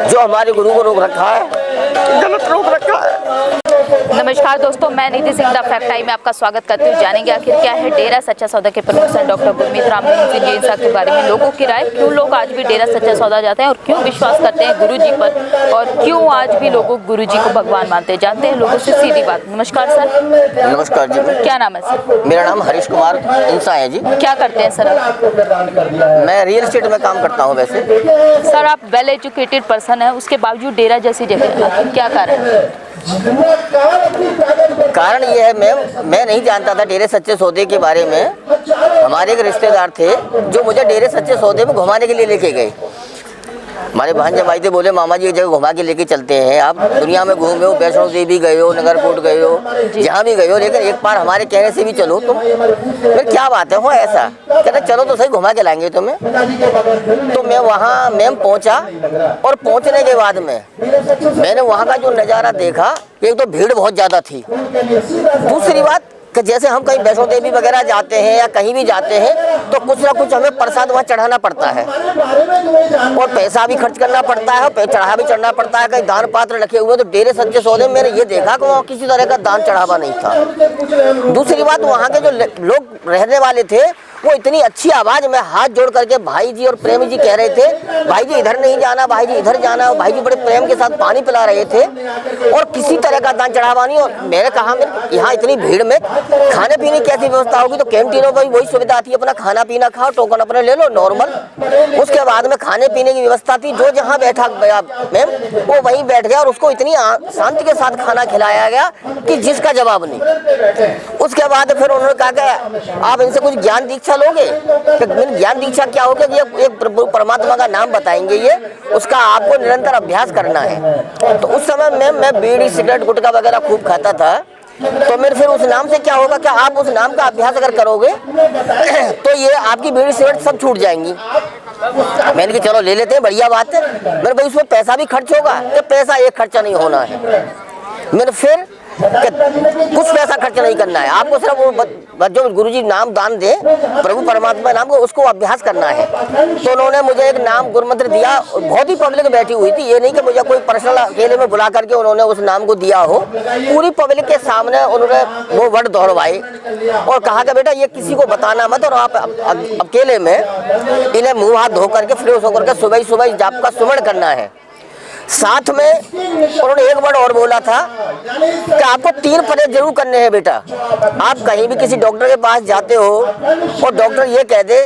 जो हमारे गुरु को रोक रखा है, गलत रोक रखा है। नमस्कार दोस्तों, मैं निधि सिंह द फैक्ट टाइम में आपका स्वागत करती हूँ। जानेंगे आखिर क्या है डेरा सच्चा सौदा के प्रमुख संत डॉक्टर गुरमीत राम जी के बारे में, लोगों की राय, क्यों लोग आज भी डेरा सच्चा सौदा जाते हैं और क्यों विश्वास करते हैं गुरु जी पर, और क्यों आज भी लोग गुरु जी को भगवान मानते हैं। जानते हैं लोगों से सीधी बात। नमस्कार सर। नमस्कार जी। क्या नाम है सर? मेरा नाम हरीश कुमार इंसा है जी। क्या करते हैं सर आप? मैं रियल एस्टेट में काम करता हूँ। वैसे सर आप वेल एजुकेटेड पर्सन है, उसके बावजूद डेरा जैसी जगह, क्या कारण है? कारण ये है मैं नहीं जानता था डेरे सच्चे सौदे के बारे में। हमारे एक रिश्तेदार थे जो मुझे डेरे सच्चे सौदे में घुमाने के लिए लेके गए। हमारे भांजे भाई थे, बोले मामा जी एक जगह घुमा के लेके चलते हैं। आप दुनिया में घूमे हो, वैष्णो देवी गए हो, नगरकोट गए हो, जहाँ भी गए हो, लेकिन एक बार हमारे कहने से भी चलो तुम। फिर क्या बात है, हो ऐसा कहते चलो तो सही, घुमा के लाएंगे तुम्हें। तो मैं वहाँ मैम पहुँचा, और पहुँचने के बाद में मैंने वहाँ का जो नज़ारा देखा, एक तो भीड़ बहुत ज़्यादा थी। दूसरी बात कि जैसे हम कहीं वैष्णो देवी वगैरह जाते हैं या कहीं भी जाते हैं तो कुछ ना कुछ हमें प्रसाद वहाँ चढ़ाना पड़ता है, और पैसा भी खर्च करना पड़ता है, चढ़ा भी चढ़ना पड़ता है। कहीं दान पात्र रखे हुए, तो डेरे सच्चे सौदे में मैंने ये देखा कि वहाँ किसी तरह का दान चढ़ावा नहीं था। दूसरी बात, वहाँ के जो लोग रहने वाले थे वो इतनी अच्छी आवाज़ में हाथ जोड़ करके भाई जी और प्रेम जी कह रहे थे, भाई जी इधर नहीं जाना, भाई जी इधर जाना। भाई जी बड़े प्रेम के साथ पानी पिला रहे थे, और किसी तरह का दान चढ़ावा नहीं। और मैंने कहा मेरे यहाँ इतनी भीड़ में खाने पीने की कैसी व्यवस्था होगी? तो कैंटीनों पर वही सुविधा थी, अपना खाना पीना खाओ, टोकन अपने ले लो नॉर्मल। उसके बाद में खाने पीने की व्यवस्था थी, जो जहाँ बैठा गया मैम वो वहीं बैठ गया, और उसको इतनी शांति के साथ खाना खिलाया गया कि जिसका जवाब नहीं। उसके बाद फिर उन्होंने कहा कि आप इनसे कुछ ज्ञान दीक्षा लोगे। ज्ञान दीक्षा क्या होगा? ये एक परमात्मा का नाम बताएंगे, ये उसका आपको निरंतर अभ्यास करना है। तो उस समय में मैं बीड़ी सिगरेट गुटखा वगैरह खूब खाता था। तो मेरे फिर उस नाम से क्या होगा कि आप उस नाम का अभ्यास अगर करोगे तो ये आपकी बीड़ी सिगरेट सब छूट जाएंगी। मैंने कहा चलो ले लेते हैं, बढ़िया बात है। मेरे भाई उसमें पैसा भी खर्च होगा, तो पैसा एक खर्चा नहीं होना है। मेरे फिर कुछ पैसा खर्च नहीं करना है, आपको सिर्फ वो जो गुरुजी नाम दान दे, प्रभु परमात्मा नाम को, उसको अभ्यास करना है। तो उन्होंने मुझे एक नाम गुरुमंत्र दिया। बहुत ही पब्लिक बैठी हुई थी, ये नहीं कि मुझे कोई पर्सनल अकेले में बुला करके उन्होंने उस नाम को दिया हो। पूरी पब्लिक के सामने उन्होंने वो वर्ड दोहरवाए और कहा कि बेटा ये किसी को बताना मत, और आप अकेले में इन्हें मुँह हाथ धो करके फ्रेश होकर के सुबह सुबह जाप का सुमरण करना है। साथ में उन्होंने एक वर्ड और बोला था कि आपको 3 परहेज जरूर करने हैं बेटा। आप कहीं भी किसी डॉक्टर के पास जाते हो और डॉक्टर ये कह दे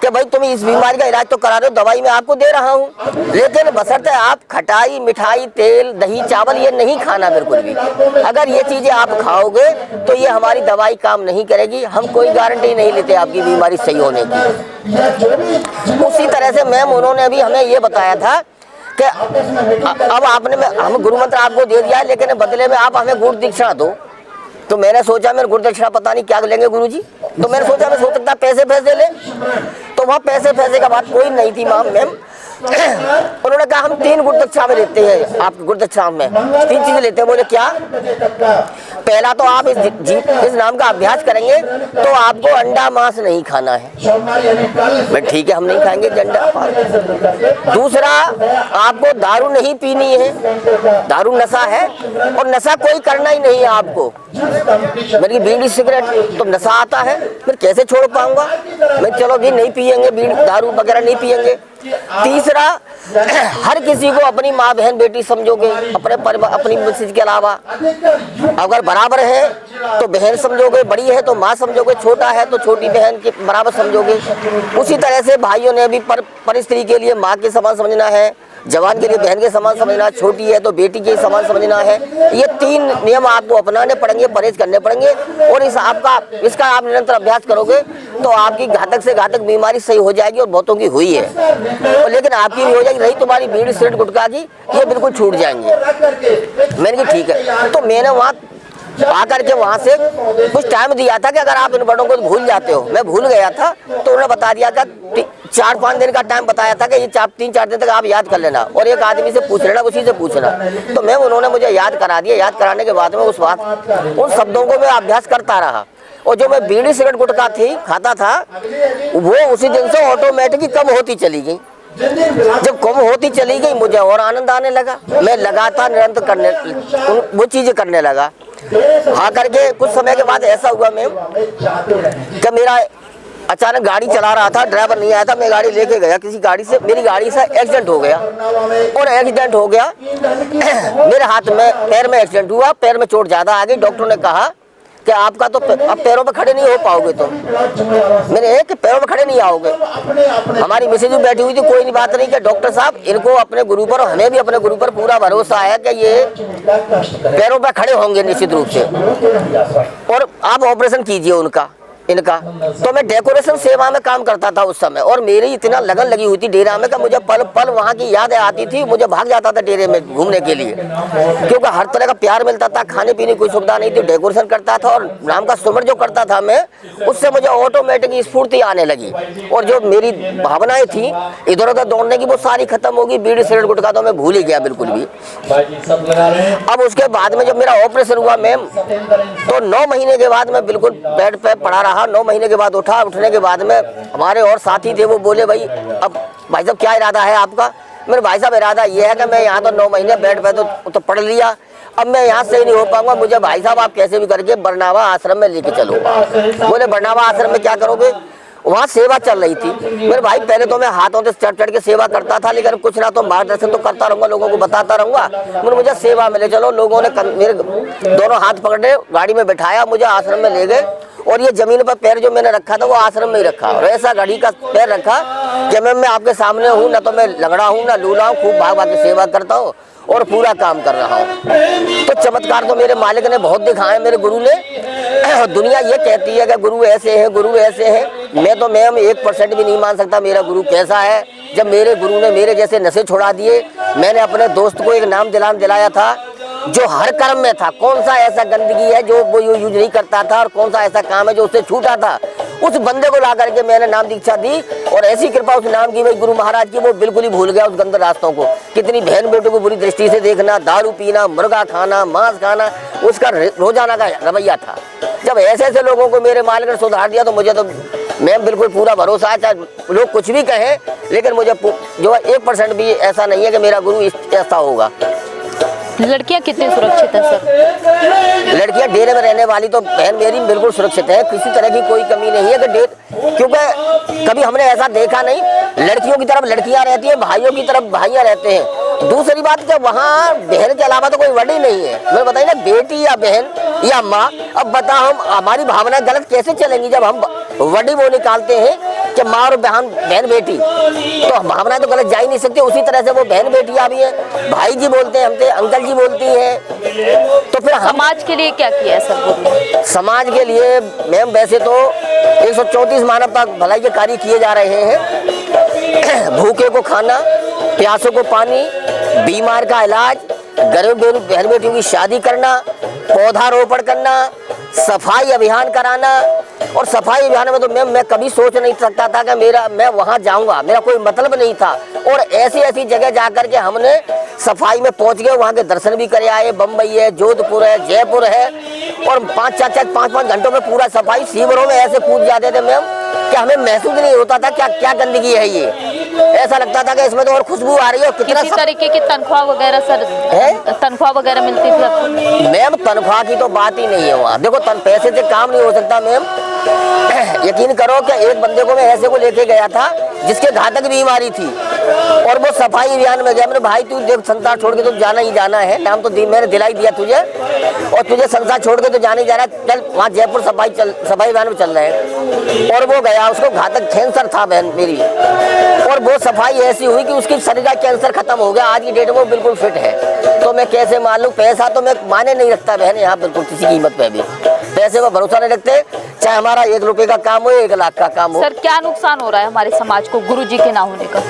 कि भाई तुम इस बीमारी का इलाज तो करा रहे हो, दवाई मैं आपको दे रहा हूँ, लेकिन बशर्ते आप खटाई, मिठाई, तेल, दही, चावल ये नहीं खाना बिल्कुल भी। अगर ये चीज़ें आप खाओगे तो ये हमारी दवाई काम नहीं करेगी, हम कोई गारंटी नहीं लेते आपकी बीमारी सही होने की। उसी तरह से मैम उन्होंने भी हमें ये बताया था कि अब आपने हम गुरु मंत्र आपको दे दिया है, लेकिन बदले में आप हमें गुरु दीक्षा दो। तो मैंने सोचा मेरे गुरु दीक्षा पता नहीं क्या लेंगे गुरुजी। तो मैंने सोचा मैं सोच सकता पैसे ले। तो वहाँ पैसे का बात कोई नहीं थी मैम। उन्होंने कहा हम 3 गुरु दीक्षा में लेते हैं, आप गुरु दीक्षा में 3 चीजें लेते हैं। बोले क्या? पहला तो आप इस नाम का अभ्यास करेंगे तो आपको अंडा मांस नहीं खाना है। मैं ठीक है, हम नहीं खाएंगे अंडा मांस। दूसरा, आपको दारू नहीं पीनी है, दारू नशा है, और नशा कोई करना ही नहीं है आपको। मेरी बीड़ी सिगरेट तो नशा आता है, फिर कैसे छोड़ पाऊंगा मैं? चलो भी नहीं पियेंगे, बीड़ी दारू वगैरह नहीं पियेंगे। तीसरा, हर किसी को अपनी माँ बहन बेटी समझोगे, अपनी मिसेज के अलावा। अगर बराबर है तो बहन समझोगे, बड़ी है तो माँ समझोगे, छोटा है तो छोटी बहन के बराबर समझोगे। उसी तरह से भाइयों ने भी पर स्त्री के लिए माँ के समान समझना है, जवान के लिए बहन के समान समझना, छोटी है तो बेटी के समान समझना है। ये 3 नियम आपको अपनाने पड़ेंगे, परहेज करने पड़ेंगे, और इसका आप निरंतर अभ्यास करोगे तो आपकी घातक से घातक बीमारी सही हो जाएगी, और बहुतों की हुई है। लेकिन आपकी भी हो जाएगी, रही तुम्हारी बीड़ी सिगरेट गुटखा की, ये बिल्कुल छूट जाएंगे। मैंने कहा ठीक है। तो मैंने वहाँ आकर के वहाँ से कुछ टाइम दिया था कि अगर आप इन वर्डों को भूल जाते हो। मैं भूल गया था, तो उन्होंने बता दिया कि 4-5 दिन का टाइम बताया था कि ये 3-4 दिन तक आप याद कर लेना, और एक आदमी से पूछ लेना, उसी से पूछना। तो मैं उन्होंने मुझे याद करा दिया। याद कराने के बाद में उन शब्दों को मैं अभ्यास करता रहा। और जो मैं बीड़ी सिगरेट गुटखा थी खाता था वो उसी दिन से ऑटोमेटिक कम होती चली गई। जब कम होती चली गई मुझे और आनंद आने लगा, मैं लगातार निरंतर करने वो चीजें करने लगा। हाँ करके कुछ समय के बाद ऐसा हुआ मैम कि मेरा अचानक गाड़ी चला रहा था, ड्राइवर नहीं आया था, मैं गाड़ी लेके गया किसी गाड़ी से, मेरी गाड़ी से एक्सीडेंट हो गया। और एक्सीडेंट हो गया मेरे हाथ में पैर में एक्सीडेंट हुआ, पैर में चोट ज़्यादा आ गई। डॉक्टर ने कहा कि आपका तो अब पैरों पे खड़े नहीं हो पाओगे। तो मैंने कि पैरों पे खड़े नहीं आओगे। हमारी मिसेज भी बैठी हुई थी, कोई नहीं बात नहीं कि डॉक्टर साहब इनको अपने गुरु पर और हमें भी अपने गुरु पर पूरा भरोसा है कि ये पैरों पे खड़े होंगे निश्चित रूप से, और आप ऑपरेशन कीजिए उनका इनका। तो मैं डेकोरेशन सेवा में काम करता था उस समय, और मेरी इतना लगन लगी हुई थी डेरा में कि मुझे पल पल वहाँ की याद आती थी। मुझे भाग जाता था डेरे में घूमने के लिए, क्योंकि हर तरह का प्यार मिलता था, खाने पीने की कोई सुविधा नहीं थी, डेकोरेशन करता था और नाम का सुमर जो करता था मैं, उससे मुझे ऑटोमेटिक स्फूर्ति आने लगी। और जो मेरी भावनाएं थी इधर उधर दौड़ने की वो सारी खत्म होगी। बीड़ी सिगरेट गुटखा तो मैं भूल ही गया बिल्कुल भी। अब उसके बाद में जब मेरा ऑपरेशन हुआ मैम, तो 9 महीने के बाद मैं बिल्कुल बेड पे पड़ा रहा। 9 महीने के बाद उठा, उठने के बाद में हमारे और साथी थे, वो बोले भाई अब भाई साहब क्या इरादा है आपका? मेरे भाई साहब इरादा ये है कि मैं यहाँ तो 9 महीने बेड पे तो पढ़ लिया, अब मैं यहाँ से ही नहीं हो पाऊंगा, मुझे भाई साहब आप कैसे भी करके बरनावा आश्रम में लेके चलो। बोले बरनावा आश्रम में क्या करोगे? वहाँ सेवा चल रही थी। मेरे भाई पहले तो मैं हाथों से चढ़ के सेवा करता था, लेकिन कुछ ना तो मार्गदर्शन तो करता रहूंगा, लोगों को बताता रहूंगा। मुझे सेवा मिले चलो। लोगों ने मेरे दोनों हाथ पकड़े, गाड़ी में बिठाया, मुझे आश्रम में ले गए। और ये जमीन पर पैर जो मैंने रखा था वो आश्रम में ही रखा, और ऐसा घड़ी का पैर रखा कि मैं आपके सामने हूँ, ना तो मैं लगड़ा हूँ ना लूला हूँ, खूब भाग भाग के सेवा करता हूँ और पूरा काम कर रहा हूँ। तो चमत्कार तो मेरे मालिक ने बहुत दिखाए, मेरे गुरु ने। दुनिया ये कहती है कि गुरु ऐसे हैं, गुरु ऐसे हैं। मैं तो मैम 1% भी नहीं मान सकता मेरा गुरु कैसा है। जब मेरे गुरु ने मेरे जैसे नशे छुड़ा दिए, मैंने अपने दोस्त को एक नाम दिलाया था जो हर कर्म में था। कौन सा ऐसा गंदगी है जो वो यूज नहीं करता था, और कौन सा ऐसा काम है जो उससे छूटा था, उस बंदे को ला करके मैंने नाम दीक्षा दी। और ऐसी कृपा उस नाम की भाई गुरु महाराज की, वो बिल्कुल ही भूल गया उस गंदे रास्तों को। कितनी बहन बेटों को बुरी दृष्टि से देखना, दारू पीना, मुर्गा खाना, मांस खाना, उसका रोजाना का रवैया था। जब ऐसे ऐसे लोगों को मेरे मालिक ने सुधार दिया, तो मुझे तो मैम बिल्कुल पूरा भरोसा है, चाहे लोग कुछ भी कहें, लेकिन मुझे जो 1% भी ऐसा नहीं है कि मेरा गुरु ऐसा होगा। लड़कियां कितनी सुरक्षित है सर? लड़कियां डेरे में रहने वाली तो बहन मेरी बिल्कुल सुरक्षित है, किसी तरह की कोई कमी नहीं है कि क्योंकि कभी हमने ऐसा देखा नहीं। लड़कियों की तरफ लड़कियां रहती हैं, भाइयों की तरफ भाइयां रहते हैं। दूसरी बात कि वहाँ बहन के अलावा तो कोई वडी नहीं है। मैं बताइए ना, बेटी या बहन या माँ, अब बता हम हमारी भावनाएं गलत कैसे चलेंगी जब हम वडी वो निकालते हैं कि माँ और बहन बेटी, तो भावनाएं तो गलत जा ही नहीं सकती। उसी तरह से वो बहन बेटियां भी हैं, भाई जी बोलते हैं हमसे, अंकल जी बोलती हैं। तो फिर समाज के लिए क्या किया है सर गुरु? समाज के लिए मैम वैसे तो 134 मानवता भलाई के कार्य किए जा रहे हैं। भूखे को खाना, प्यासों को पानी, बीमार का इलाज, गरीब बहन बेटियों की शादी करना, पौधारोपण करना, सफाई अभियान कराना। और सफाई अभियान में तो मैं कभी सोच नहीं सकता था कि मैं वहाँ जाऊँगा, मेरा कोई मतलब नहीं था। और ऐसी ऐसी जगह जाकर के हमने सफाई में पहुँच गए, वहाँ के दर्शन भी करे आए। बम्बई है, जोधपुर है, जयपुर है, और 5-5 घंटों में पूरा सफाई। शिविरों में ऐसे कूद जाते थे मैम कि हमें महसूस नहीं होता था क्या गंदगी है ये। ऐसा लगता था कि इसमें तो और खुशबू आ रही है। किसी तरीके की तनख्वाह वगैरह सर है? तनख्वाह वगैरह मिलती थी आपको? मैम तनख्वाह की तो बात ही नहीं है वहाँ। देखो पैसे से काम नहीं हो सकता मैम। यकीन करो कि एक बंदे को मैं ऐसे को लेके गया था जिसके घातक बीमारी थी, और वो सफाई अभियान में गया। मेरे भाई तू देख संसार छोड़ के तो जाना ही जाना है, नाम तो मैंने दिलाई दिया तुझे, और तुझे संसार छोड़ के तो जाना ही जाना है, चल वहाँ जयपुर सफाई अभियान में चल रहे हैं। और वो गया, उसको घातक कैंसर था बहन मेरी, और वो सफाई ऐसी हुई कि उसकी शरीर का कैंसर खत्म हो गया। आज की डेट में वो बिल्कुल फिट है। तो मैं कैसे मान लूँ? पैसा तो मैं माने नहीं रखता बहन यहाँ बिल्कुल किसी कीमत पे भी। पैसे पर भरोसा नहीं रखते, चाहे हमारा 1 रुपए का काम हो, 1 लाख का काम हो। सर क्या नुकसान हो रहा है हमारे समाज को गुरु जी के ना होने का?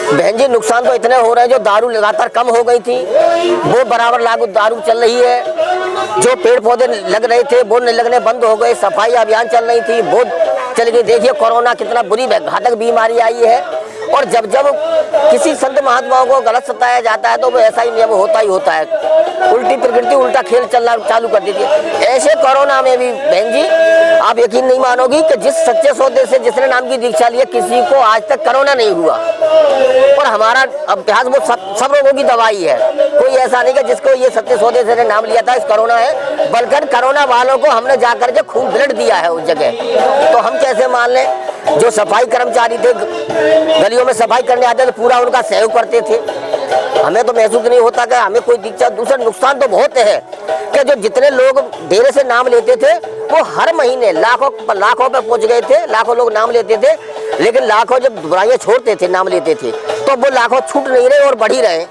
बहन जी नुकसान तो इतने हो रहे हैं, जो दारू लगातार कम हो गई थी वो बराबर लागू दारू चल रही है। जो पेड़ पौधे लग रहे थे वो लगने बंद हो गए। सफाई अभियान चल रही थी वो चल गई। देखिए कोरोना कितना बुरी घातक बीमारी आई है, और जब जब किसी संत महात्माओं को गलत सताया जाता है तो वो ऐसा ही नियम होता ही होता है, उल्टी प्रकृति उल्टा खेल चलना चालू कर देती है। ऐसे कोरोना में भी बहन जी आप यकीन नहीं मानोगी कि जिस सच्चे सौदे से जिसने नाम की दीक्षा ली है किसी को आज तक कोरोना नहीं हुआ, और हमारा अभ्यास वो सब रोगों की दवाई है। कोई ऐसा नहीं कि जिसको ये सच्चे सौदे से नाम लिया था इस कोरोना है, बल्कि कोरोना वालों को हमने जाकर के खूब ब्लड दिया है उस जगह। तो हम कैसे मान लें? जो सफाई कर्मचारी थे गलियों में सफाई करने आते थे पूरा उनका सहयोग करते थे। हमें तो महसूस नहीं होता कि हमें कोई दिक्कत। दूसरा नुकसान तो बहुत है कि जो जितने लोग डेरे से नाम लेते थे वो हर महीने लाखों पे पहुंच गए थे, लाखों लोग नाम लेते थे, लेकिन लाखों जब बुराइयां छोड़ते थे नाम लेते थे तो वो लाखों छूट नहीं रहे और बढ़ ही रहे।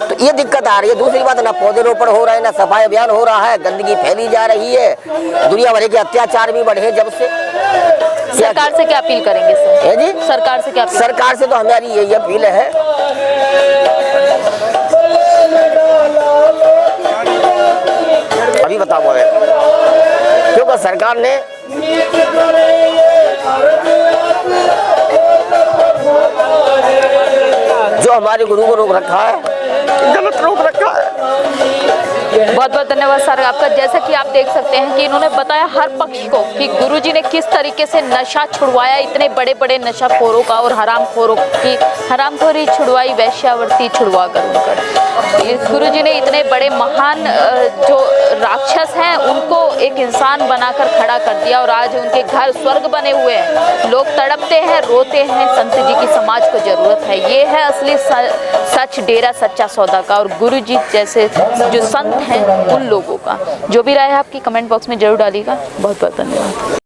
तो ये दिक्कत आ रही है। दूसरी बात, ना पौधरोपण हो रहा है, ना सफाई अभियान हो रहा है, गंदगी फैली जा रही है, दुनिया भर के अत्याचार भी बढ़े जब से। सरकार से क्या अपील करेंगे सर? है जी, सरकार से क्या? सरकार से तो हमारी यही अपील है, अभी बताऊंगा मैं, क्योंकि सरकार ने जो हमारे गुरु को रोक रखा है, गलत रोक रखा है। बहुत बहुत धन्यवाद सर आपका। जैसा कि आप देख सकते हैं कि इन्होंने बताया हर पक्ष को कि गुरुजी ने किस तरीके से नशा छुड़वाया, इतने बड़े बड़े नशाखोरों का और हरामखोरों की हरामखोरी छुड़वाई, वैश्यावृत्ति छुड़वा कर उनकर। इस गुरुजी ने इतने बड़े महान जो राक्षस हैं उनको एक इंसान बनाकर खड़ा कर दिया और आज उनके घर स्वर्ग बने हुए हैं। लोग तड़पते हैं, रोते हैं, संत जी की समाज को जरूरत है। ये है असली सच डेरा सच्चा सौदा का और गुरुजी जैसे जो संत हैं उन लोगों का। जो भी राय है आपकी कमेंट बॉक्स में जरूर डालिएगा। बहुत बहुत धन्यवाद।